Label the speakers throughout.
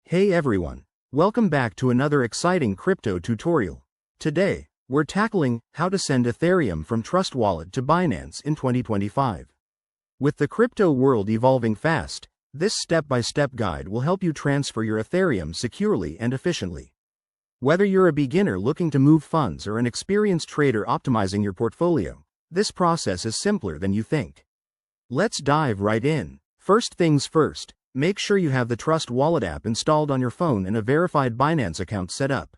Speaker 1: Hey everyone, welcome back to another exciting crypto tutorial. Today, we're tackling how to send Ethereum from Trust Wallet to Binance in 2025. With the crypto world evolving fast, this step-by-step guide will help you transfer your Ethereum securely and efficiently. Whether you're a beginner looking to move funds or an experienced trader optimizing your portfolio, this process is simpler than you think. Let's dive right in. First things first, make sure you have the Trust Wallet app installed on your phone and a verified Binance account set up.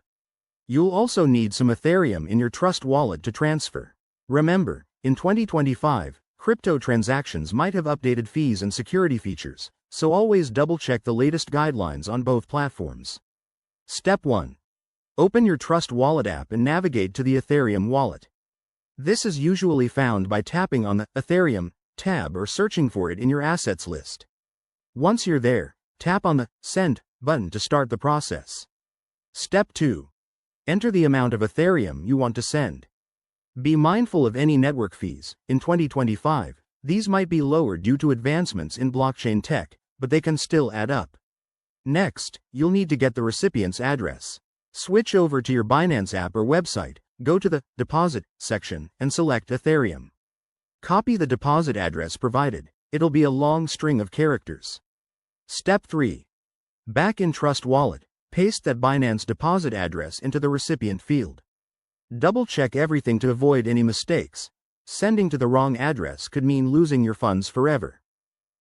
Speaker 1: You'll also need some Ethereum in your Trust Wallet to transfer. Remember, in 2025, crypto transactions might have updated fees and security features, so always double-check the latest guidelines on both platforms. Step 1. Open your Trust Wallet app and navigate to the Ethereum wallet. This is usually found by tapping on the Ethereum tab or searching for it in your assets list. Once you're there, tap on the Send button to start the process. Step 2. Enter the amount of Ethereum you want to send. Be mindful of any network fees. In 2025, these might be lower due to advancements in blockchain tech, but they can still add up. Next, you'll need to get the recipient's address. Switch over to your Binance app or website, go to the Deposit section, and select Ethereum. Copy the deposit address provided. It'll be a long string of characters. Step 3. Back in Trust Wallet, paste that Binance deposit address into the recipient field. Double-check everything to avoid any mistakes. Sending to the wrong address could mean losing your funds forever.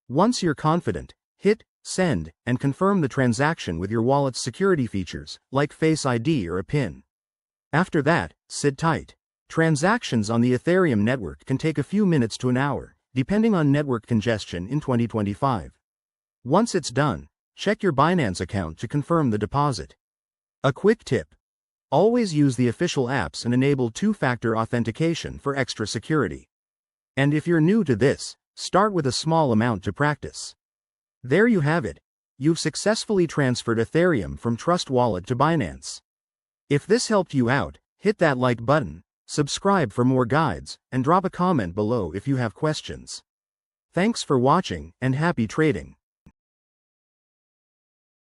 Speaker 1: Once you're confident, hit Send and confirm the transaction with your wallet's security features, like Face ID or a PIN. After that, sit tight. Transactions on the Ethereum network can take a few minutes to an hour, depending on network congestion in 2025. Once it's done, check your Binance account to confirm the deposit. A quick tip: always use the official apps and enable two-factor authentication for extra security. And if you're new to this, start with a small amount to practice. There you have it. You've successfully transferred Ethereum from Trust Wallet to Binance. If this helped you out, hit that like button, subscribe for more guides, and drop a comment below if you have questions. Thanks for watching, and happy trading.